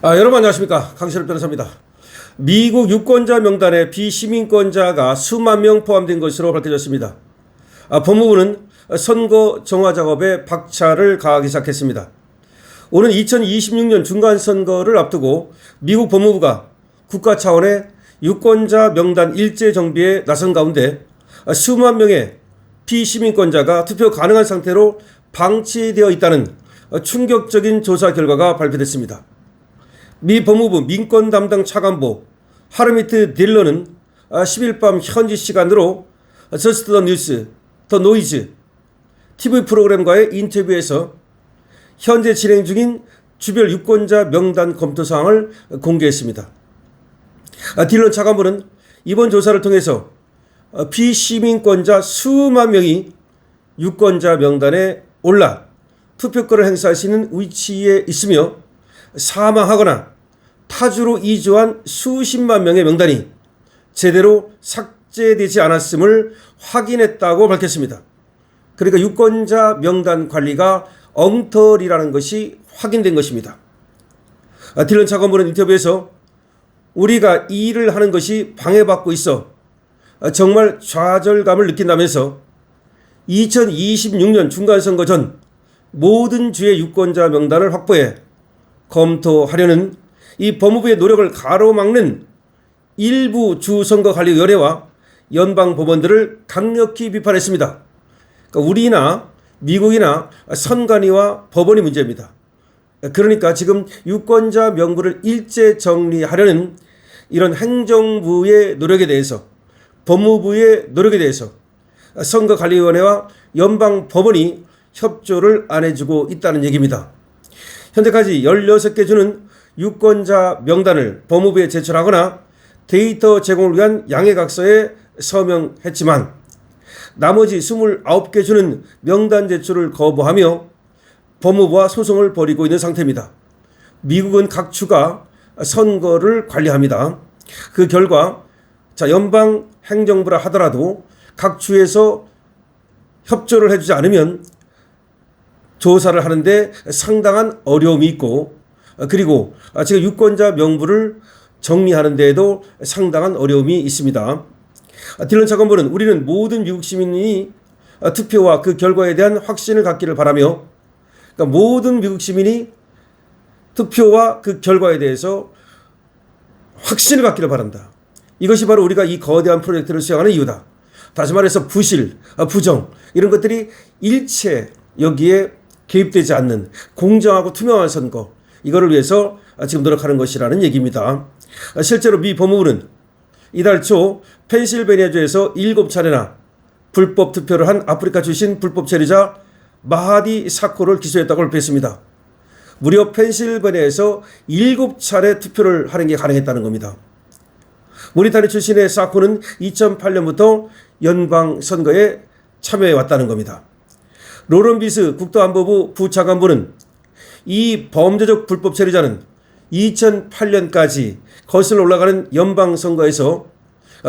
여러분 안녕하십니까, 강신업 변호사입니다. 미국 유권자 명단에 비시민권자가 수만 명 포함된 것으로 밝혀졌습니다. 법무부는 선거 정화 작업에 박차를 가하기 시작했습니다. 오는 2026년 중간선거를 앞두고 미국 법무부가 국가 차원의 유권자 명단 일제 정비에 나선 가운데 수만 명의 비시민권자가 투표 가능한 상태로 방치되어 있다는 충격적인 조사 결과가 발표됐습니다. 미 법무부 민권 담당 차관보 하르미트 딜러는 10일 밤 현지 시간으로 저스트 더 뉴스, 더 노이즈 TV 프로그램과의 인터뷰에서 현재 진행 중인 주별 유권자 명단 검토 사항을 공개했습니다. 딜런 차관보는 이번 조사를 통해서 비시민권자 수만 명이 유권자 명단에 올라 투표권을 행사할 수 있는 위치에 있으며 사망하거나 타주로 이주한 수십만 명의 명단이 제대로 삭제되지 않았음을 확인했다고 밝혔습니다. 그러니까 유권자 명단 관리가 엉터리라는 것이 확인된 것입니다. 딜런 차관보는 인터뷰에서 우리가 이 일을 하는 것이 방해받고 있어 정말 좌절감을 느낀다면서 2026년 중간선거 전 모든 주의 유권자 명단을 확보해 검토하려는 이 법무부의 노력을 가로막는 일부 주선거관리위원회와 연방법원들을 강력히 비판했습니다. 그러니까 우리나 미국이나 선관위와 법원이 문제입니다. 그러니까 지금 유권자 명부를 일제 정리하려는 이런 행정부의 노력에 대해서, 법무부의 노력에 대해서 선거관리위원회와 연방법원이 협조를 안 해주고 있다는 얘기입니다. 현재까지 16개 주는 유권자 명단을 법무부에 제출하거나 데이터 제공을 위한 양해각서에 서명했지만 나머지 29개 주는 명단 제출을 거부하며 법무부와 소송을 벌이고 있는 상태입니다. 미국은 각 주가 선거를 관리합니다. 그 결과 연방 행정부라 하더라도 각 주에서 협조를 해주지 않으면 조사를 하는데 상당한 어려움이 있고, 그리고 지금 유권자 명부를 정리하는 데에도 상당한 어려움이 있습니다. 딜런 차관보는 우리는 모든 미국 시민이 투표와 그 결과에 대한 확신을 갖기를 바라며, 그러니까 모든 미국 시민이 투표와 그 결과에 대해서 확신을 갖기를 바란다. 이것이 바로 우리가 이 거대한 프로젝트를 수행하는 이유다. 다시 말해서 부실, 부정 이런 것들이 일체 여기에 개입되지 않는 공정하고 투명한 선거, 이거를 위해서 지금 노력하는 것이라는 얘기입니다. 실제로 미 법무부는 이달 초 펜실베니아주에서 7차례나 불법 투표를 한 아프리카 출신 불법 체류자 마하디 사코를 기소했다고 발표했습니다. 무려 펜실베니아에서 7차례 투표를 하는 게 가능했다는 겁니다. 모리타니 출신의 사코는 2008년부터 연방 선거에 참여해 왔다는 겁니다. 로런 비스 국토안보부 부차관보는 이 범죄적 불법 체류자는 2008년까지 거슬러 올라가는 연방선거에서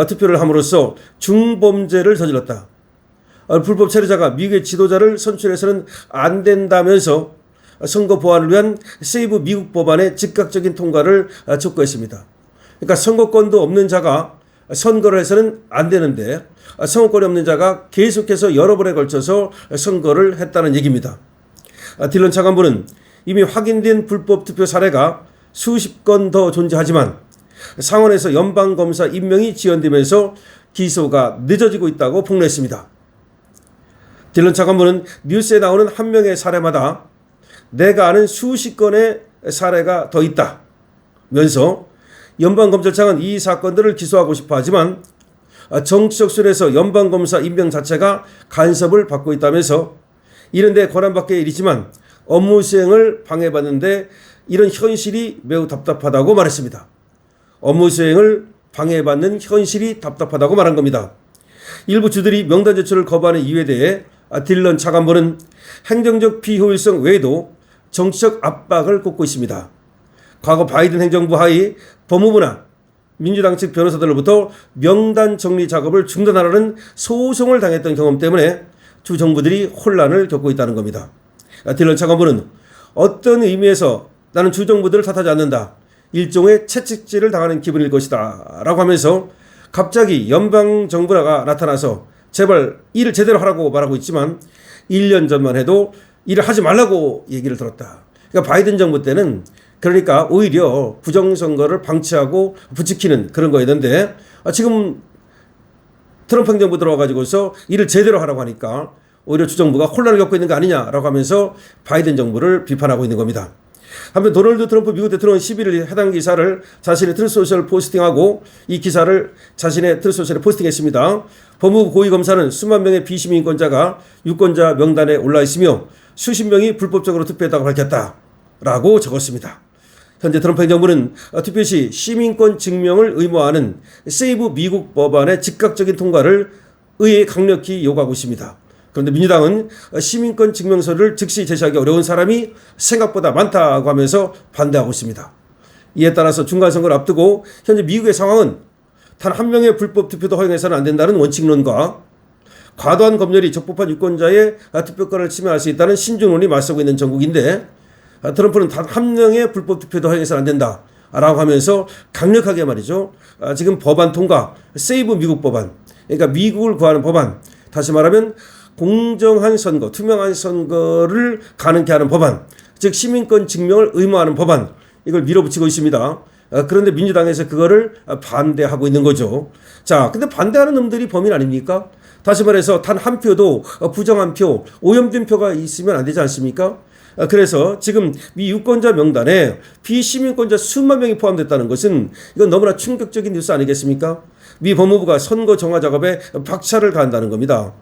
투표를 함으로써 중범죄를 저질렀다. 불법 체류자가 미국의 지도자를 선출해서는 안 된다면서 선거 보완을 위한 세이브 미국 법안의 즉각적인 통과를 촉구했습니다. 그러니까 선거권도 없는 자가 선거를 해서는 안 되는데 선거권이 없는 자가 계속해서 여러 번에 걸쳐서 선거를 했다는 얘기입니다. 딜런 차관보는 이미 확인된 불법 투표 사례가 수십 건 더 존재하지만 상원에서 연방검사 임명이 지연되면서 기소가 늦어지고 있다고 폭로했습니다. 딜런 차관보는 뉴스에 나오는 한 명의 사례마다 내가 아는 수십 건의 사례가 더 있다면서 연방검찰청은 이 사건들을 기소하고 싶어 하지만 정치적 순에서 연방검사 임명 자체가 간섭을 받고 있다면서 이런 데 권한밖의 일이지만 업무 수행을 방해받는데 이런 현실이 매우 답답하다고 말했습니다. 업무 수행을 방해받는 현실이 답답하다고 말한 겁니다. 일부 주들이 명단 제출을 거부하는 이유에 대해 딜런 차관보는 행정적 비효율성 외에도 정치적 압박을 꼽고 있습니다. 과거 바이든 행정부 하에 법무부나 민주당 측 변호사들로부터 명단 정리 작업을 중단하라는 소송을 당했던 경험 때문에 주 정부들이 혼란을 겪고 있다는 겁니다. 딜런 차관보는 어떤 의미에서 나는 주 정부들을 탓하지 않는다. 일종의 채찍질을 당하는 기분일 것이다 라고 하면서 갑자기 연방정부가 나타나서 제발 일을 제대로 하라고 말하고 있지만 1년 전만 해도 일을 하지 말라고 얘기를 들었다. 그러니까 바이든 정부 때는 그러니까 오히려 부정선거를 방치하고 부추기는 그런 거였는데 지금 트럼프 행정부 들어와가지고서 일을 제대로 하라고 하니까 오히려 주정부가 혼란을 겪고 있는 거 아니냐라고 하면서 바이든 정부를 비판하고 있는 겁니다. 한편 도널드 트럼프 미국 대통령은 11일 해당 기사를 자신의 트루소셜 포스팅하고 이 기사를 자신의 트루소셜에 포스팅했습니다. 법무부 고위검사는 수만 명의 비시민권자가 유권자 명단에 올라 있으며 수십 명이 불법적으로 투표했다고 밝혔다라고 적었습니다. 현재 트럼프 행정부는 투표 시 시민권 증명을 의무화하는 세이브 미국 법안의 즉각적인 통과를 의회에 강력히 요구하고 있습니다. 그런데 민주당은 시민권 증명서를 즉시 제시하기 어려운 사람이 생각보다 많다고 하면서 반대하고 있습니다. 이에 따라서 중간선거를 앞두고 현재 미국의 상황은 단 한 명의 불법 투표도 허용해서는 안 된다는 원칙론과 과도한 검열이 적법한 유권자의 투표권을 침해할 수 있다는 신중론이 맞서고 있는 전국인데 트럼프는 단 한 명의 불법 투표도 허용해서는 안 된다라고 하면서 강력하게 말이죠. 지금 법안 통과, 세이브 미국 법안, 그러니까 미국을 구하는 법안, 다시 말하면 공정한 선거, 투명한 선거를 가능케 하는 법안, 즉 시민권 증명을 의무화하는 법안, 이걸 밀어붙이고 있습니다. 그런데 민주당에서 그거를 반대하고 있는 거죠. 자, 근데 반대하는 놈들이 범인 아닙니까? 다시 말해서 단 한 표도 부정한 표, 오염된 표가 있으면 안 되지 않습니까? 그래서 지금 미 유권자 명단에 비시민권자 수만 명이 포함됐다는 것은 이건 너무나 충격적인 뉴스 아니겠습니까? 미 법무부가 선거 정화 작업에 박차를 가한다는 겁니다.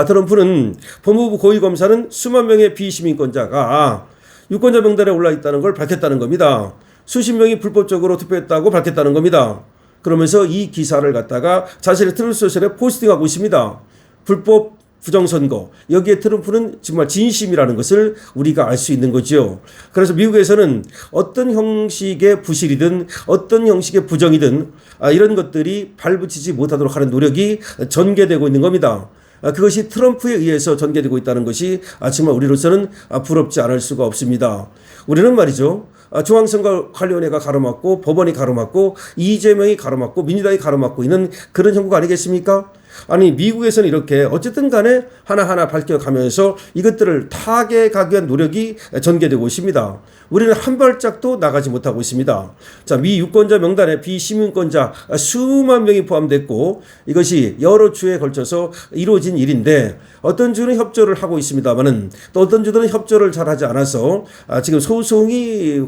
트럼프는 법무부 고위검사는 수만 명의 비시민권자가 유권자 명단에 올라 있다는 걸 밝혔다는 겁니다. 수십 명이 불법적으로 투표했다고 밝혔다는 겁니다. 그러면서 이 기사를 갖다가 자신의 트루소셜에 포스팅하고 있습니다. 불법 부정선거, 여기에 트럼프는 정말 진심이라는 것을 우리가 알 수 있는 거죠. 그래서 미국에서는 어떤 형식의 부실이든 어떤 형식의 부정이든 이런 것들이 발붙이지 못하도록 하는 노력이 전개되고 있는 겁니다. 그것이 트럼프에 의해서 전개되고 있다는 것이 정말 우리로서는 부럽지 않을 수가 없습니다. 우리는 말이죠. 중앙선거관리위원회가 가로막고 법원이 가로막고 이재명이 가로막고 민주당이 가로막고 있는 그런 형국 아니겠습니까? 아니 미국에서는 이렇게 어쨌든 간에 하나하나 밝혀가면서 이것들을 타개하기 위한 노력이 전개되고 있습니다. 우리는 한 발짝도 나가지 못하고 있습니다. 자, 미 유권자 명단에 비시민권자 수만 명이 포함됐고 이것이 여러 주에 걸쳐서 이루어진 일인데 어떤 주는 협조를 하고 있습니다만은 또 어떤 주들은 협조를 잘하지 않아서 지금 소송이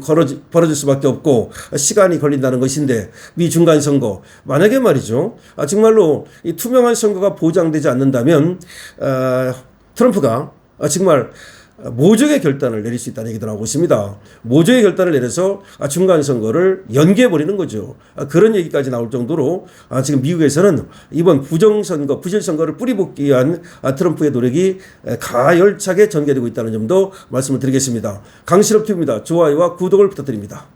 벌어질 수밖에 없고 시간이 걸린다는 것인데 미 중간선거 만약에 말이죠. 정말로 이 투명한 선거가 보장되지 않는다면 트럼프가 정말 모종의 결단을 내릴 수 있다는 얘기도 나오고 있습니다. 모종의 결단을 내려서 중간선거를 연기해버리는 거죠. 그런 얘기까지 나올 정도로 지금 미국에서는 이번 부정선거, 부실선거를 뿌리뽑기 위한 트럼프의 노력이 가열차게 전개되고 있다는 점도 말씀을 드리겠습니다. 강신업 TV입니다. 좋아요와 구독을 부탁드립니다.